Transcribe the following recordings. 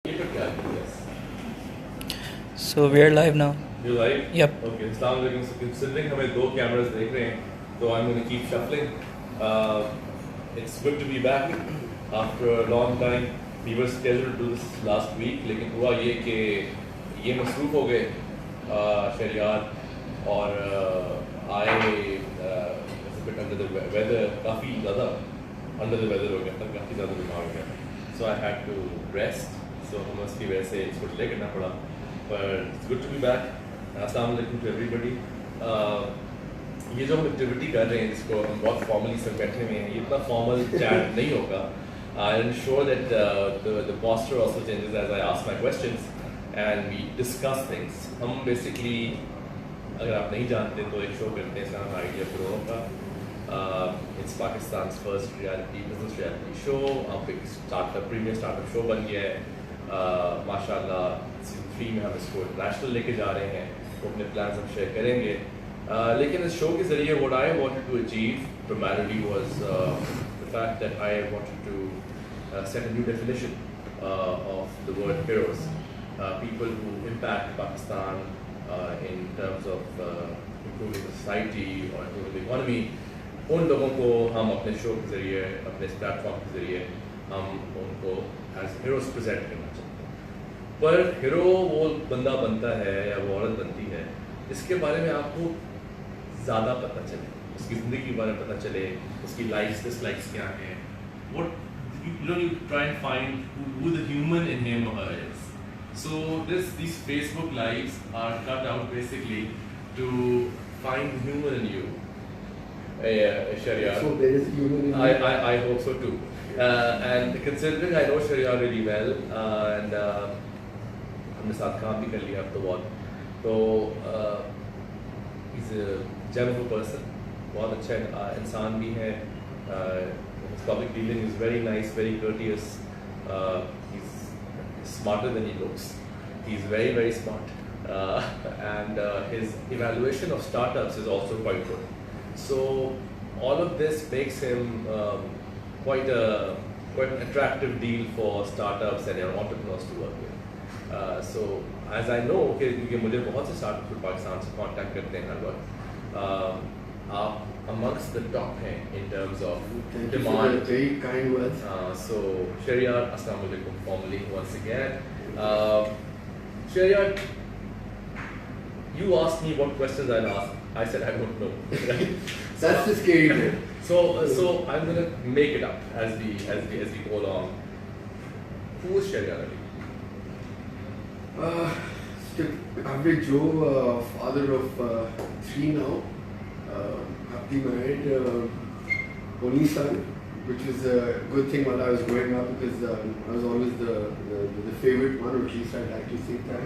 Yes. So we are live now. You live? Yep. Okay. Assalamualaikum. So considering हमें दो cameras देख रहे हैं, तो I'm going to keep shuffling. It's good to be back after a long time. We were scheduled to do this last week, लेकिन हुआ ये कि ये मसरूफ हो गए शरियात और I was a bit under the weather, काफ़ी ज़्यादा under the weather हो गया था, काफ़ी ज़्यादा बीमार हो गया. So I had to rest. So हम उसकी वजह से इसको डिले करना पड़ा. But it's good to be back. Assalamu alaikum to everybody. ये जो हम एक्टिविटी कर रहे हैं जिसको हम बहुत फॉर्मली सब बैठे हुए हैं, ये इतना फॉर्मल चैट नहीं होगा. I'm sure that the posture also changes as I ask my questions and we discuss things. हम basically अगर आप नहीं जानते तो एक शो करते हैं इसका नाम आइडिया प्रो का. It's Pakistan's first business reality show. अब एक स्टार्टअप प्रीमियर स्टार्टअप शो बन गया है. माशाल्लाह सीज़न 3 में हम इसको नेशनल लेके जा रहे हैं, तो अपने प्लान्स हम शेयर करेंगे. लेकिन इस शो के ज़रिए what I wanted to achieve primarily was the fact that I wanted to set a new definition of the word heroes. People who impact Pakistan in terms of improving the society or improving the economy. उन लोगों को हम अपने show के ज़रिए, अपने इस platform के ज़रिए हम उनको एज हीरोज़ प्रेजेंट करना चाहते हैं. पर हीरो वो बंदा बनता है या वो औरत बनती है इसके बारे में आपको ज़्यादा पता चले, उसकी ज़िंदगी के बारे में पता चले, उसकी लाइक्स डिसलाइक्स क्या हैं. What you try and find who the human in him or her is. So these Facebook lives are cut out basically to find the human in you. Sharia. So there is human in I hope so too. And considering I know Sharia really well and हमने साथ काम भी कर लिया अब तो बहुत, तो he's a gem of a person, बहुत अच्छा इंसान भी है. His public dealing is very nice, very courteous. He's smarter than he looks. He's very, very smart. And his evaluation of startups is also quite good. So all of this makes him quite an attractive deal for startups and entrepreneurs to work with. So as I know, क्योंकि मुझे बहुत से startups Pakistan से contact करते हैं हर वक्त, आप amongst the top हैं in terms of Thank demand. you for the very kind words. So Shariat, assalamu alaikum formally once again. Shariat, you asked me what questions I'll ask. I said I don't know. That's the scary bit. So I'm gonna make it up as we go along. Who is Shariat Ali? Average Joe, father of 3 now, happily married, only son, which is a good thing while I was growing up because I was always the favorite one, or at least I'd like to think that.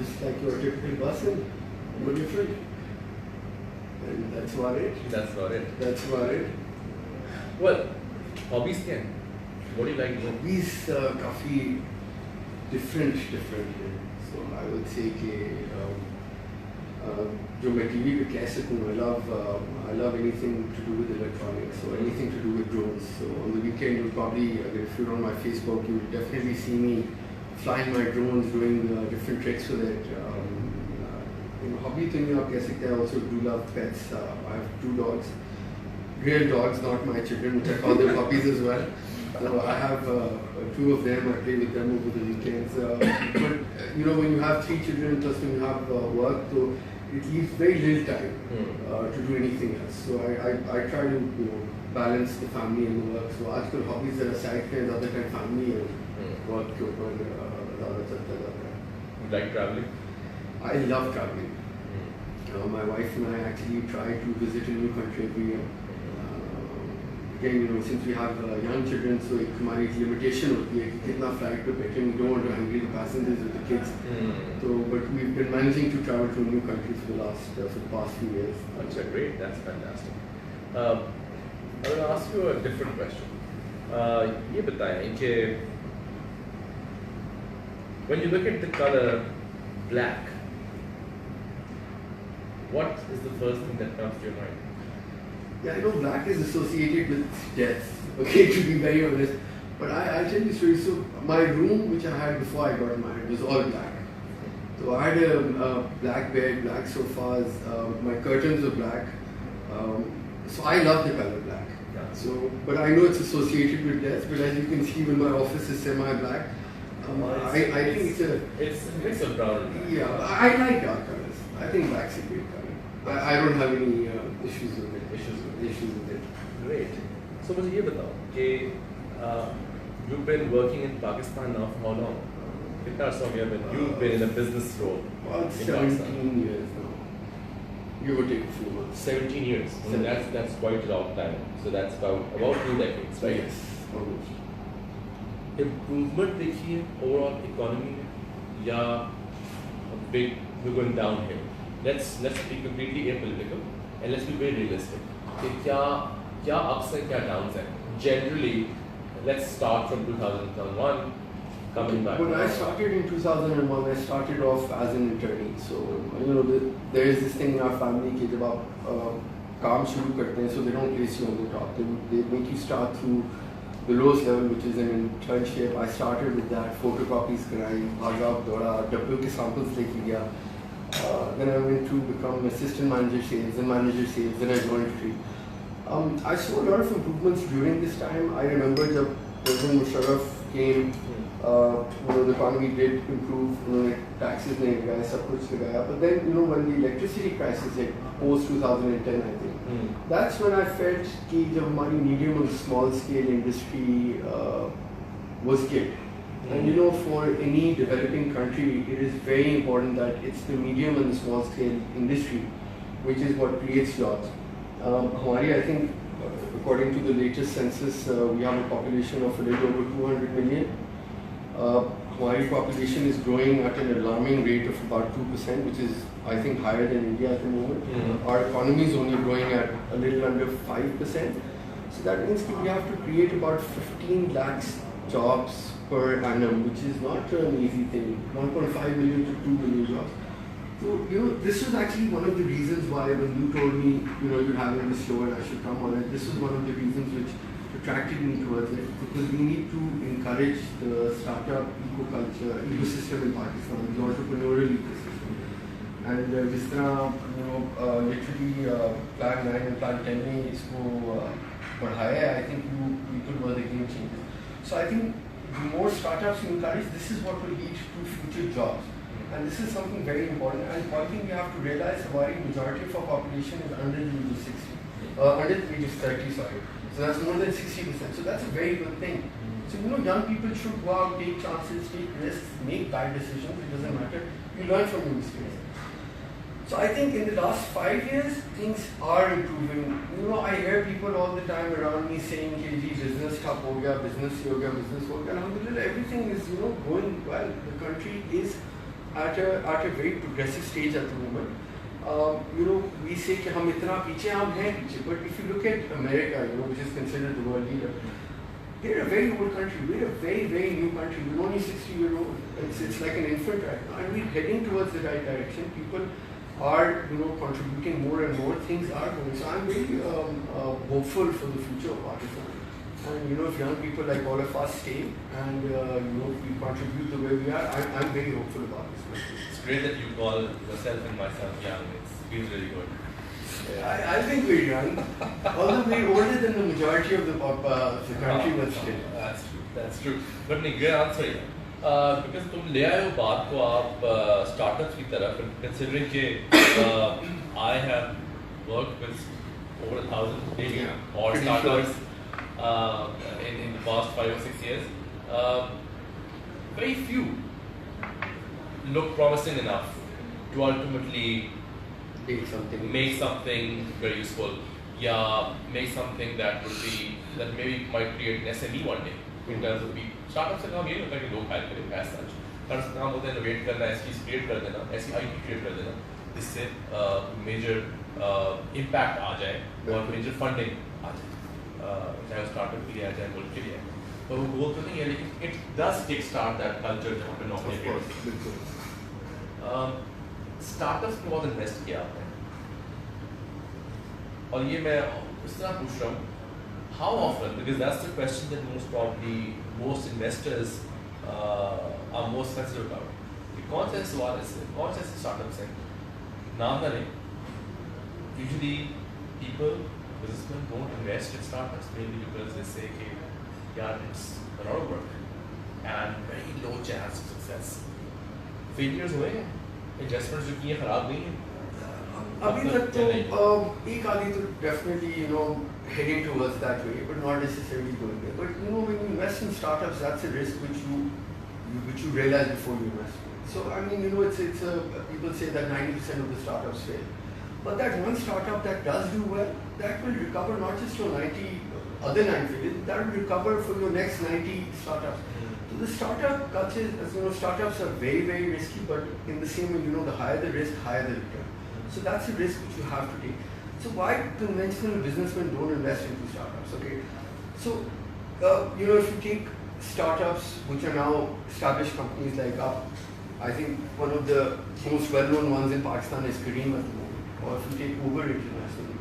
Just like your typical person, no different. And that's about it. That's about it. That's about it. Well, hobbies क्या हैं? What do you like doing? Hobbies काफ़ी different हैं. So I would say कि जो मैं TV पे कह सकूँ, I love anything to do with electronics or anything to do with drones. So on the weekend you'll probably, if you're on my Facebook, you'll definitely see me flying my drones, doing different tricks with it. Hobby thing आप कह सकते हैं. I also do love pets. I have 2 dogs, real dogs, not my children, which I call them puppies as well. So I have 2 of them. I play with them over the weekends. But when you have 3 children plus when you have work, so it leaves very little time to do anything else. So I try to balance the family and the work. So आजकल hobbies ज़रा side पे ज़्यादा time family and work के ऊपर ज़्यादा चलता जाता है. You like traveling? I love traveling. My wife and I actually try to visit a new country every year. Again, since we have young children, so हमारी limitation होती है कि कितना flight पे बैठे. We don't want to angry the passengers with the kids. So, but we've been managing to travel to new countries for the past few years. That's great. That's fantastic. I will ask you a different question. ये बताएं कि when you look at the color black, what is the first thing that comes to your mind? Yeah, I know black is associated with death. Okay, to be very honest, But I'll tell you a story. So my room, which I had before I got married, was all black. So I had a black bed, black sofas, my curtains were black. So I love the color black. Yeah. So, but I know it's associated with death. But as you can see, when my office is semi-black, I think it's a mix of brown and black. yeah. I like dark colors. I think black's a great color. I don't have any issues with it. Issues with it. Great. So मुझे ये बताओ कि you've been working in Pakistan now for how long? कितना अर्सा हो गया? You've been in a business role About in 17 Pakistan. years now. Give or take a few months. 17 years. I mean, that's quite a long time. So that's about 2 decades, right? Yes, almost. Improvement देखिए overall economy में या we're going downhill. Let's be completely apolitical and let's be very realistic. कि क्या ups and क्या downs हैं? Generally, let's start from 2001, coming back. When I started in 2001, I started off as an attorney. So there is this thing in our family कि जब आप काम शुरू करते हैं, so they don't place you on the top. They make you start through the lowest level, which is an internship. I started with that, photocopies कराई, भागा दौड़ा, डब्बों के samples लेके गया. Then I went to become assistant manager sales, then manager sales, then I joined Tree. I saw a lot of improvements during this time. I remember जब President Musharraf came, the economy did improve, taxes नहीं लगाए, सब कुछ लगाया. But then when the electricity crisis hit, post 2010 I think, that's when I felt कि जब हमारी medium and small scale industry was killed. And for any developing country, it is very important that it's the medium and the small scale industry which is what creates jobs. Hamari, I think, according to the latest census, we have a population of a little over 200 million. Hamari population is growing at an alarming rate of about 2%, which is, I think, higher than India at the moment. Our economy is only growing at a little under 5%. So that means that we have to create about 15 lakhs jobs per annum, which is not an easy thing. 1.5 million to 2 million jobs. So, this was actually one of the reasons why when you told me, you're having this show and I should come on it, this was one of the reasons which attracted me towards it, because we need to encourage the startup ecosystem in Pakistan, the entrepreneurial ecosystem. And जिस तरह literally Plan 9 and Plan 10 ने इसको बढ़ाया है, I think people were the game changers. So I think the more startups you encourage, this is what will lead to future jobs. And this is something very important. And one thing you have to realize, the majority of our population is under the age of 60. Under the age of 30, sorry. So that's more than 60%. So that's a very good thing. So young people should go out, take chances, take risks, make bad decisions. It doesn't matter. You learn from your mistakes. So I think in the last 5 years, things are improving. I hear people all the time around me saying, "Hey, business thap ho gaya, business ho gaya, business ho gaya." Alhamdulillah, everything is going well. The country is at a very progressive stage at the moment. We say कि हम इतना पीछे हम हैं पीछे, but if you look at America, which is considered the world leader, they're a very old country. We're a very, very new country. We're only 60-year-old. It's like an infant right now, and we're heading towards the right direction. People are contributing more and more. Things are going. So I'm very hopeful for the future of Pakistan. And if young people like all of us stay and we contribute the way we are, I'm very hopeful about this country. It's great that you call yourself and myself young. It feels really good. I think we're young, although we're older than the majority of the country, but still. That's true. But नहीं, great answer है. Because तुम ले आए हो बात को आप startups की तरफ, considering कि I have worked with over 1,000 maybe or startups in the past 5 or 6 years. Very few look promising enough to ultimately make something very useful. Yeah, make something that maybe might create an SME one day. In terms of startups का काम ये होता है कि लोग higher करें as such. Startups का काम होता है innovate करना, ऐसी चीज़ create कर देना, ऐसी IP create कर देना, जिससे major impact आ जाए और major funding आ जाए. चाहे startup के लिए आ जाए, मुल्क के लिए. तो वो goal तो नहीं है, लेकिन it does kickstart that culture जहाँ पे नौकरी है. Startups में बहुत invest किया आपने. और ये मैं इस तरह पूछ रहा हूँ How often? Because that's the question that most investors are most sensitive about. कि कौन सा सवाल है इससे? कौन सा स्टार्टअप है? नाम ना लें. Usually businessmen don't invest in startups mainly because they say कि यार it's a lot of work and very low chance of success. Failures हुए हैं, investments जो किए खराब नहीं हैं. अभी तक तो एक आधी तो definitely heading towards that way, but not necessarily going there. But when you invest in startups, that's a risk which you realize before you invest. So I mean, it's people say that 90% of the startups fail, but that one startup that does do well, that will recover not just your 90 other 90, that will recover for your next 90 startups. So the startup culture, startups are very, very risky, but in the same way, the higher the risk, higher the return. So that's a risk which you have to take. So why conventional businessmen don't invest into startups? Okay, so if you take startups which are now established companies like Up, I think one of the most well-known ones in Pakistan is Careem at the moment. Or if you take Uber internationally,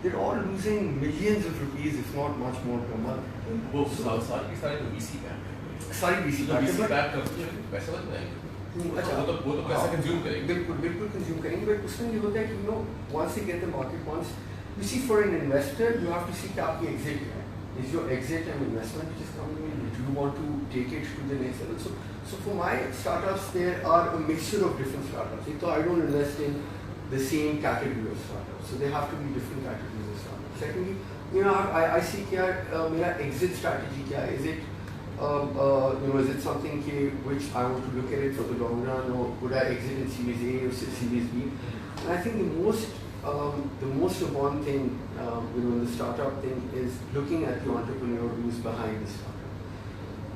they're all losing millions of rupees, if not much more per month. वो सारी की सारी तो VC back है. सारी VC back है. back company है, पैसा बच जाएगा. अच्छा, वो तो पैसा कंज्यूम करेंगे. बिल्कुल कंज्यूम करेंगे, बट उसमें ये होता है कि once they get the market, once you see for an investor, you have to see कि आपकी exit क्या है. Is your exit an investment which is coming in? Do you want to take it to the next level? So for my startups, there are a mixture of different startups. So I don't invest in the same category of startups. So they have to be different categories of startups. Secondly, I see क्या मेरा exit strategy क्या है. Is it is it something which I want to look at it for the long run, or would I exit in Series A or Series B? And I think the most important thing in the startup thing is looking at the entrepreneur who's behind the startup.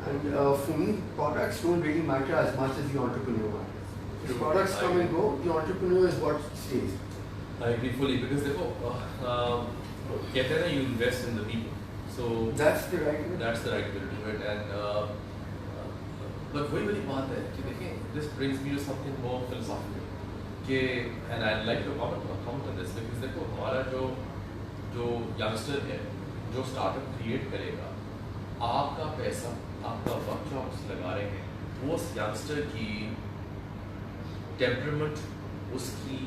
And for me, products don't really matter as much as the entrepreneur matters. The products come and go, the entrepreneur is what stays. I agree fully because देखो कहते हैं ना, you invest in the people. So that's the right way. That's the right way to do it. And but वही वाली बात है कि देखिए, this brings me to something more philosophical. कि and I'd like to comment on this because देखो हमारा जो youngster है, जो startup create करेगा, आपका पैसा, आपका वक्त जो आप लगा रहे हैं, वो उस youngster की temperament, उसकी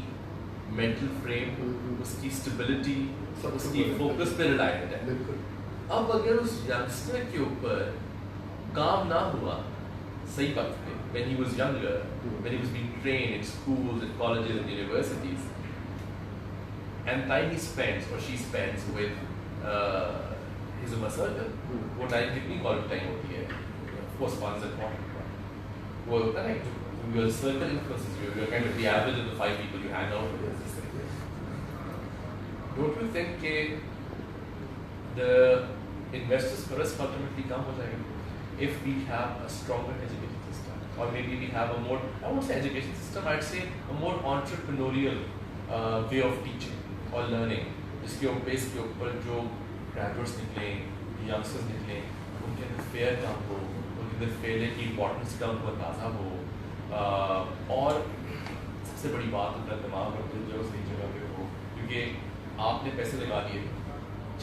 mental frame, उसकी stability, उसकी focus पे reliant है. बिल्कुल. अब अगर उस यंगस्टर के ऊपर काम ना हुआ सही वक्त पे, when he was younger, when he was being trained in schools and colleges and universities, and time he spends or she spends with his inner circle, वो टाइम कितनी quality टाइम होती है? Of course, fun is important. वो होता है ना, your circle influences you. You're kind of the average of the 5 people you hang out with. Don't you think कि the investors for us ultimately come हो जाएंगे if we have a stronger education system, or maybe we have a more, I won't say education system, I'd say a more entrepreneurial way of teaching or learning, जिसके ऊपर जो graduates निकले, youngsters निकले, उनके अंदर fair काम हो, उनके अंदर फेलियर की इम्पोर्टेंस का उनको अंदाज़ा हो, और सबसे बड़ी बात उनका दिमाग और दिल जो सही जगह पे हो, क्योंकि आपने पैसे लगा दिए,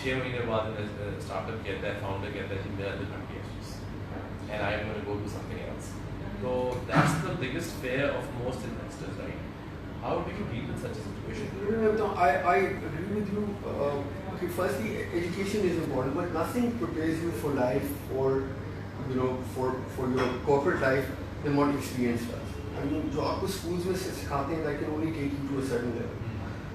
6 महीने बाद स्टार्टअप कहता है, फाउंडर कहता है कि मेरा दिल हट गया and I am going to go do something else. So that's the biggest fear of most investors, right? How do you deal with such a situation? I agree with you. Okay, firstly, education is important, but nothing prepares you for life or for your corporate life than what experience does. I mean, जो आपको schools में सिखाते हैं, that can only take you to a certain level.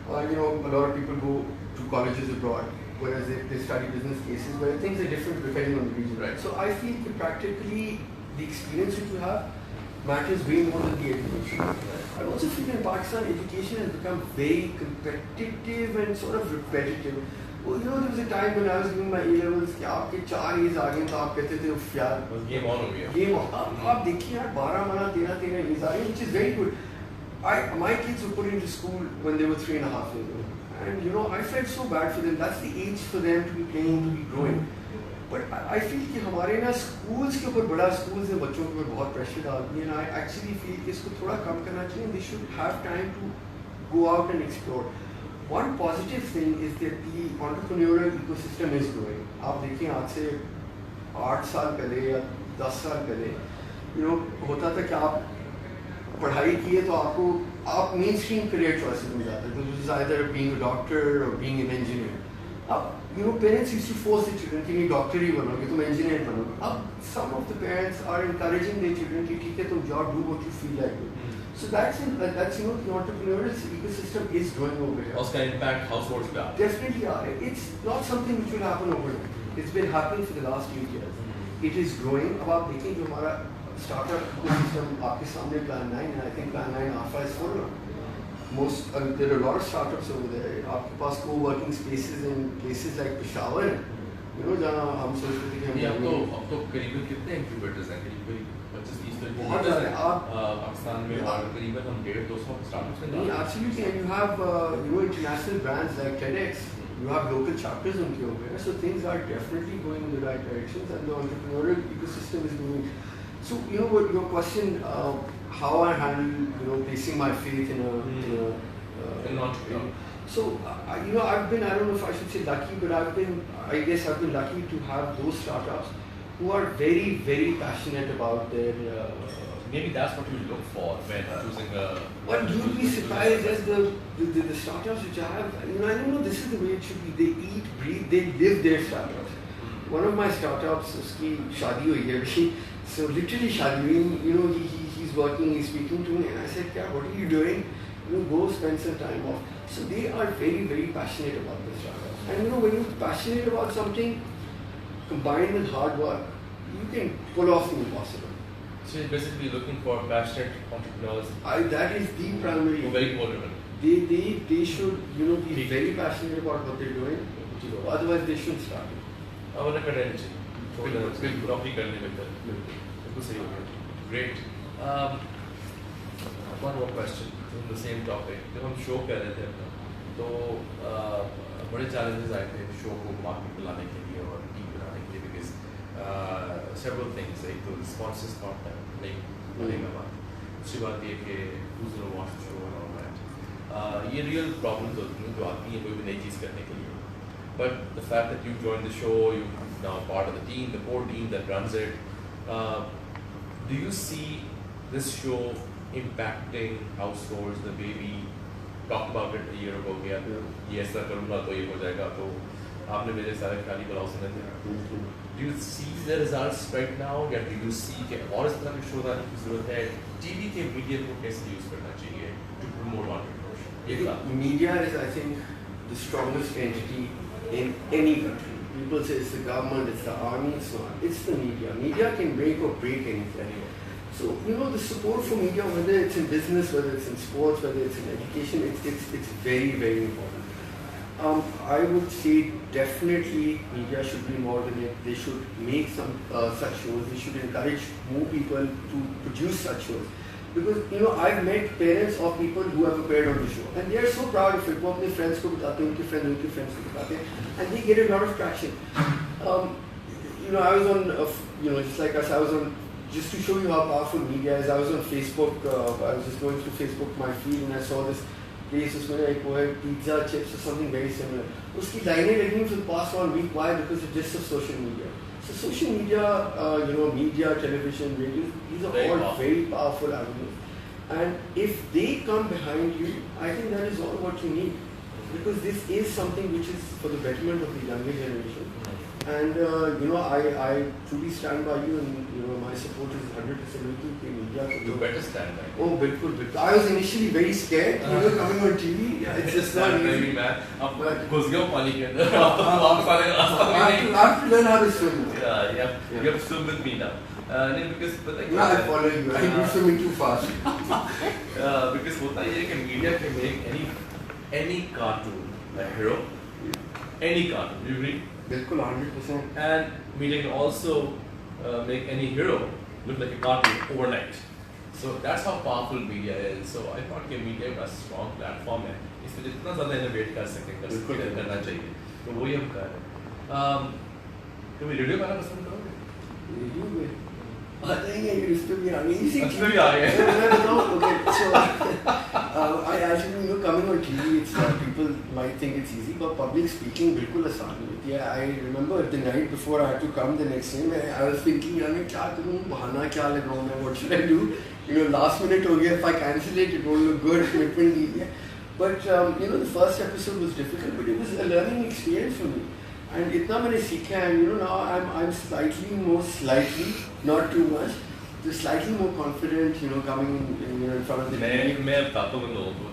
A lot of people go to colleges abroad, whereas they study business cases, where things are different depending on the region. Right. So I feel that practically the experience that you have matters way more than the education. I also feel in Pakistan education has become very competitive and sort of repetitive. Well, there was a time when I was doing my A-levels कि आपके 4 A's आ गए तो आप कहते थे उफ यार game on हो गया. Game on. आप देखिए यार 12 माना 13 A's आ गए, which is very good. My kids were put into school when they were 3.5 years old. And I felt so bad for them. That's the age for them to be playing, to be growing. But I feel कि हमारे ना schools के ऊपर बड़ा schools ने बच्चों के ऊपर बहुत pressure डाल दिए, and I actually feel कि इसको थोड़ा कम करना चाहिए. They should have time to go out and explore. one positive thing is that the entrepreneurial ecosystem is growing. आप देखिए आज से 8 साल पहले या 10 साल पहले होता था कि आप पढ़ाई किए तो आप मेन स्ट्रीम करियर चॉइसेस में जाते थे, which is either being a doctor or being an engineer. अब parents used to force the children कि नहीं डॉक्टर ही बनोगे, तुम engineer बनोगे. अब some of the parents are encouraging their children कि ठीक है तुम जाओ, do what you feel like doing. So that's the entrepreneurial ecosystem is growing over here. उसका impact households पे आता है. Definitely are. It's not something which will happen overnight. It's been happening for the last 8 years. It is growing. अब आप देखें जो हमारा startup ecosystem आपके सामने Plan 9 है. I think Plan 9 Alpha is full now. There are a lot of startups over there. आपके पास co-working spaces in places like Peshawar है. जहाँ हम सोचते थे कि हम अब तो करीबन कितने incubators हैं? करीबन 25-30 बहुत incubators ज़्यादा हैं पाकिस्तान में और करीबन हम 150-200 startups हैं. नहीं, absolutely, and you have international brands like TEDx. You have local chapters on over there. So things are definitely going in the right directions, and the entrepreneurial ecosystem is moving. So what your question, how I handle placing my faith in an entrepreneur. So I've been, I don't know if I should say lucky, but I've been lucky to have those startups who are very, very passionate about their. Maybe that's what you look for when choosing a. But you'd be surprised as the startups which I have. I don't know. This is the way it should be. They eat, breathe, they live their startups. One of my startups, uski shaadi hui hai abhi. So literally shaadi hui. He's working. He's speaking to me, and I said, "Kya? What are you doing? Go spend some time off." So they are very, very passionate about this startup. And when you're passionate about something, combined with hard work, you can pull off the impossible. So you're basically looking for passionate entrepreneurs. That is the primary. Who are very motivated. They should be very passionate about what they're doing. Otherwise they shouldn't start it. I want to cut energy. फिर नौकरी करने में बिल्कुल सही हो गया. Great. One more question on the same topic. जब हम शो कर रहे थे अपना तो बड़े challenges आए थे शो को मार्केट में लाने के लिए और टीम बनाने के लिए because several things. एक तो responses part नहीं बनेगा बात. दूसरी बात ये कि who's gonna watch the show and all that. ये real problems होती हैं जो आती हैं कोई भी नई चीज़ करने के लिए. But the fact that you joined the show, you're now part of the team, the core team that runs it. Do you see this show impacting households the way we talked about it a year ago? ये ऐसा करूँगा तो ये हो जाएगा तो आपने मेरे सारे ख्याली बुलाओ सुने थे. Do you see the results right now? या do you see कि और इस तरह के शोध आने की ज़रूरत है? टीवी के मीडिया को कैसे यूज़ करना चाहिए to promote entrepreneurship? Media is, I think, the strongest entity in any country. People say it's the government, it's the army, it's not. It's the media. Media can make or break anything. So, the support for media, whether it's in business, whether it's in sports, whether it's in education, it's very, very important. I would say definitely media should be involved in it. They should make some such shows. They should encourage more people to produce such shows. Because, I've met parents of people who have appeared on the show. And they are so proud of it. वो अपने friends को बताते हैं, उनके friends को बताते हैं. And they get a lot of traction. I was on, just like us, I was on, just to show you how powerful media is, I was on Facebook, I was just going through Facebook, my feed, and I saw this place, उसमें एक वो है pizza, chips or something very similar. उसकी लाइनें लगी for the past 1 week. Why? Because it's just of social media. So social media, media, television, radio, these are all very powerful avenues. And if they come behind you, I think that is all what you need. Because this is something which is for the betterment of the younger generation. And, I truly stand by you, and, my support is 100% with you. Media. You better stand by. Oh, bilkul. I was initially very scared, coming on TV. It's just not easy. अब घुस गया पानी के अंदर. I have to learn how to swim. Yeah. You have to swim with me now. Because I follow you. You're swimming too fast. Because होता ये है कि media can make any cartoon a hero. Any cartoon. Do you agree? Bilkul, 100%. And media can also make any hero look like a cartoon overnight. So that's how powerful media is. So I thought कि media का strong platform है. इसमें जितना ज़्यादा innovate कर सकते करना चाहिए. तो वही हम कर रहे हैं. कभी रेडियो गाना पसंद करोगे? रेडियो में? आ जाएंगे इस पे भी आ गए. इसमें भी आ गए. Okay, so I actually, coming on TV, it's people might think it's easy, but public speaking बिल्कुल आसान नहीं होती है. I remember the night before I had to come the next day, I was thinking यार मैं क्या करूँ, बहाना क्या लगाऊँ मैं, what should I do? Last minute हो गया, if I cancel it won't look good, commitment नहीं है. But the first episode was difficult, but it was a learning experience for me. And इतना मैंने सीखा है, now I'm slightly, not too much, just slightly more confident, coming in front of the TV. मैं अब तातो में लोगों को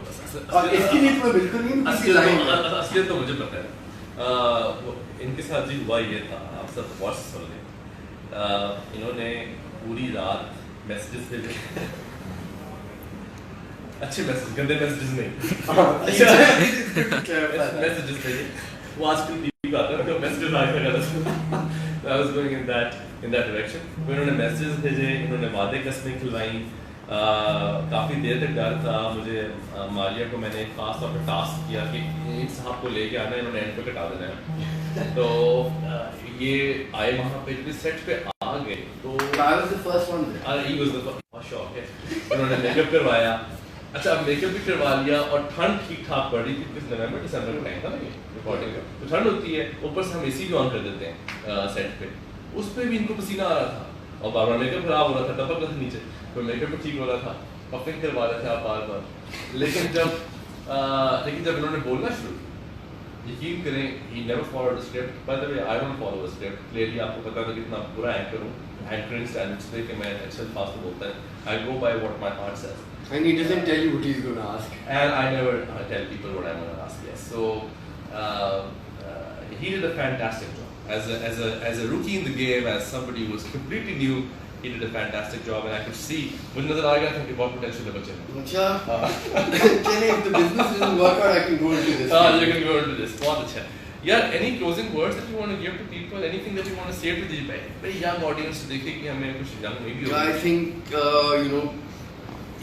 और इसके लिए तो बिल्कुल नहीं किसी लाइन असलियत तो मुझे पता है. इनके साथ जी हुआ ये था, आप सब वॉच सुन लें. इन्होंने पूरी रात मैसेजेस भेजे, अच्छे मैसेज, गंदे मैसेजेस नहीं, मैसेजेस भेजे. वो आजकल टीवी पे आता है तो मैसेजेस आने लगा. I was going in that direction. इन्होंने मैसेजेस भेजे, इन्होंने वादे कसमें खिलवाई. काफ़ी देर तक डर था मुझे. मालिया को मैंने खास तौर पर टास्क किया कि इन साहब को लेके आना है, इन्होंने एंड पे कटा देना है. तो ये आए वहाँ पे, जब सेट पे आ गए तो I was the first one there. he was the first. शौक है. उन्होंने मेकअप करवाया. अच्छा, अब मेकअप भी करवा लिया और ठंड ठीक ठाक पड़ रही थी क्योंकि नवंबर दिसंबर का टाइम था ना ये रिकॉर्डिंग का, तो ठंड होती है. ऊपर से हम एसी भी ऑन कर देते हैं सेट पे. उस पर भी इनको पसीना आ रहा था और बार बार मेकअप खराब हो रहा था, टपक रहा था नीचे, तो मेकअप भी ठीक हो रहा था, पफिंग करवा रहे थे आप बार बार. लेकिन जब इन्होंने बोलना शुरू, यकीन करें, he never followed the script. By the way, I don't follow a script. Clearly आपको पता था कितना बुरा एंकर हूँ, एंकरिंग स्टैंडर्ड्स पे कि मैं अच्छा फास्ट बोलता है. I go by what my heart says. And he doesn't tell you what he's going to ask. And I never tell people what I'm going to ask. Yes. So he did a fantastic job as a rookie in the game, as somebody who was completely new. He did a fantastic job, and I could see. मुझे नजर आ गया था कि बहुत potential है बच्चे में. अच्छा. चलिए, if the business doesn't work out, I can go into this. You can go into this. बहुत अच्छा. Yeah. Any closing words that you want to give to people? Anything that you want to say to the very young audience to देखे कि हमें कुछ young maybe. Yeah, I think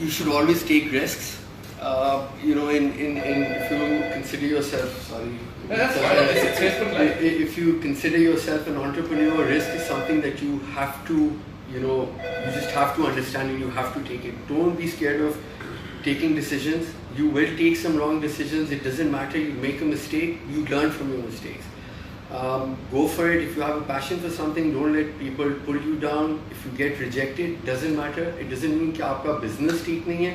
you should always take risks. If you consider yourself, if you consider yourself an entrepreneur, risk is something that you have to, you just have to understand and you have to take it. Don't be scared of taking decisions. You will take some wrong decisions. It doesn't matter. You make a mistake. You learn from your mistakes. Go for it. If you have a passion for something, don't let people pull you down. If you get rejected, doesn't matter. It doesn't mean कि आपका business ठीक नहीं है.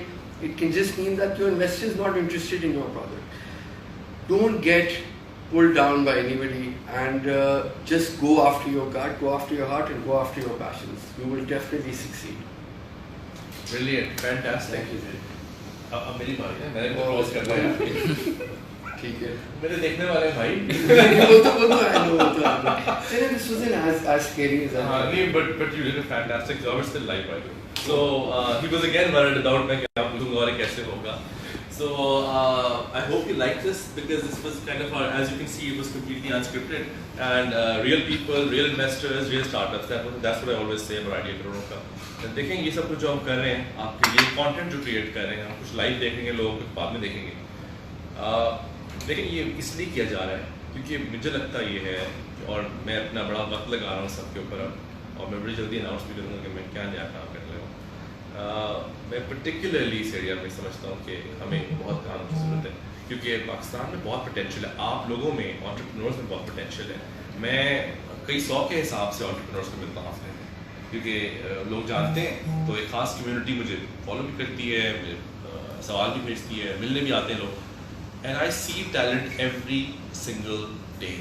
It can just mean that your investor is not interested in your product. Don't get pulled down by anybody, and just go after your gut, go after your heart, and go after your passions. You will definitely succeed. Brilliant, fantastic. Thank you. अब मेरी बारी है, मैंने close करना है. ठीक है. मेरे देखने वाले भाई. वो तो I know. Chalo, this wasn't as scary as I thought. नहीं, but you did a fantastic job. It's still live, by the way. So he was again worried about मैं क्या पूछूंगा और कैसे होगा. So I hope you liked this because this was kind of as you can see, it was completely unscripted and real people, real investors, real startups. That's what I always say about Idea Crore का. देखें ये सब कुछ जो हम कर रहे हैं आपके लिए, कंटेंट जो क्रिएट कर रहे हैं, हम कुछ लाइव देखेंगे, लोग कुछ बाद में देखेंगे. लेकिन ये इसलिए किया जा रहा है क्योंकि मुझे लगता ये है, और मैं अपना बड़ा वक्त लगा रहा हूँ सबके ऊपर अब, और मैं बड़ी जल्दी अनाउंस भी करूँगा कि मैं क्या नया काम कर रहा हूँ. मैं पर्टिकुलरली इस एरिया में समझता हूँ कि हमें बहुत काम की ज़रूरत है क्योंकि पाकिस्तान में बहुत पोटेंशियल है. आप लोगों में, एंटरप्रेन्योर्स में बहुत पोटेंशियल है. मैं कई 100 के हिसाब से एंटरप्रेन्योर्स को मिलता हूँ क्योंकि लोग जानते हैं, तो एक ख़ास कम्युनिटी मुझे फॉलो भी करती है, मुझे सवाल भी भेजती है, मिलने भी आते हैं लोग. And I see talent every single day.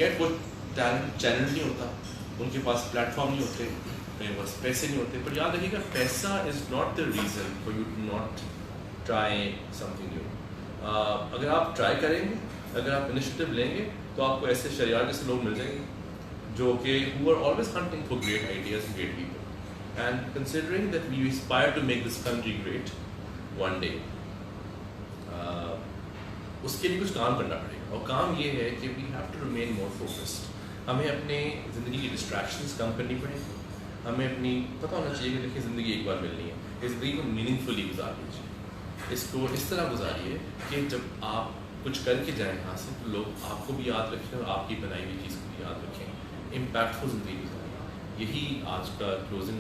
Yet वो talent channel नहीं होता, उनके पास प्लेटफॉर्म नहीं होते, उनके पास पैसे नहीं होते. पर याद रखिएगा, पैसा is not the reason for you to not try something new. अगर आप ट्राई करेंगे, अगर आप इनिशिएटिव लेंगे, तो आपको ऐसे शरियार जैसे लोग मिल जाएंगे जो कि who are always hunting for great ideas and great people. And considering that we aspire to make this country great one day, उसके लिए कुछ काम करना पड़ेगा. और काम ये है कि we have to remain more focused. हमें अपने ज़िंदगी की डिस्ट्रैक्शंस कम करनी पड़ेगी. हमें अपनी पता होना चाहिए कि देखिए ज़िंदगी एक बार मिलनी है, इस ज़िंदगी को मीनिंगफुली गुजार लीजिए. इसको इस तरह गुजारिए कि जब आप कुछ करके जाएँ यहाँ से, तो लोग आपको भी याद रखें और आपकी बनाई हुई चीज़ को भी याद रखें. इम्पैक्टफुल ज़िंदगी गुजारिए. यही आज का क्लोजिंग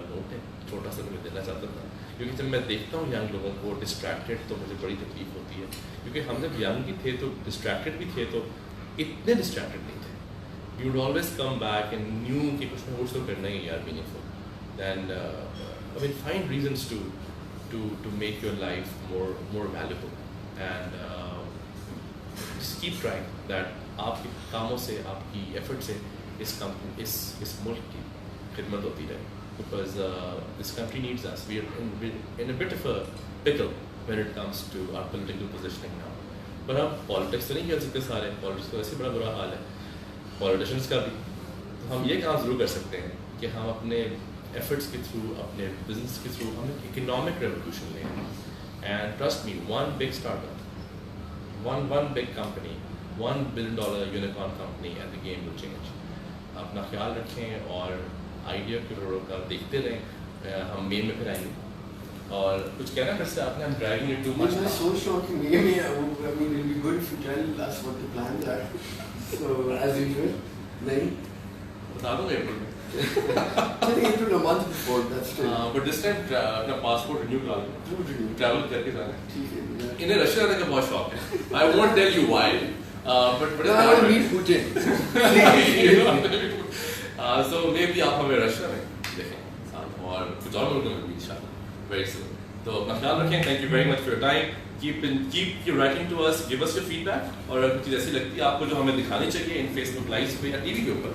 नोट है, छोटा सा मैं देना चाहता था। क्योंकि जब मैं देखता हूँ यंग लोगों को डिस्ट्रैक्टेड तो मुझे बड़ी तकलीफ होती है, क्योंकि हम जब यंग भी थे तो डिस्ट्रैक्टेड भी थे, तो इतने डिस्ट्रैक्टेड नहीं थे। You would always come back and knew कि कुछ ना कुछ तो करना ही यार meaningful, then I mean find reasons to make your life more valuable and just keep trying that आपके कामों से, आपकी एफर्ट से इस कंपनी इस मुल्क की खिदमत होती रहे, because this country needs us. We are in a bit of a pickle when it comes to our political positioning now. पर हम पॉलिटिक्स तो नहीं खेल सकते सारे, पॉलिटिक्स तो ऐसे बड़ा बुरा हाल है पॉलिटिशियंस का भी। तो हम ये काम ज़रूर कर सकते हैं कि हम अपने एफर्ट्स के थ्रू, अपने बिजनेस के थ्रू हम इकोनॉमिक रेवोल्यूशन लें। And trust me, one big startup, one big company, $1 billion unicorn company and the game will change. अपना ख्याल रखें और आइडिया के रोड का देखते रहें। हम मे में फिर आएंगे और कुछ कहना कर सकते आपने, हम ड्राइविंग इट टू मच। मैं सोच रहा हूँ कि मे में I mean it'll be good if you tell us what the plans are. So as usual, नहीं बता दूँगा अप्रैल में। I think April a month before, that's still. But this time अपना पासपोर्ट रिन्यू करा लें, ट्रैवल करके जाना है। ठीक है। इन्हें रशिया जाने का बहुत शौक है। I won't tell you why, but I will meet Putin. so maybe आप हमें रशिया में देखें और कुछ और मुल्कों में भी इंशाल्लाह very soon. तो अपना ख्याल रखें। Thank you very much for your time. Keep your writing to us, give us your feedback, और अगर कुछ चीज़ ऐसी लगती है आपको जो हमें दिखानी चाहिए इन Facebook लाइव्स पे या टीवी के ऊपर,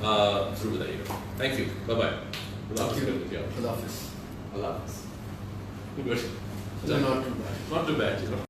जरूर बताइएगा। Thank you. Bye bye. Allah Hafiz. Allah Hafiz. Good. Not too bad. Not too bad, you know.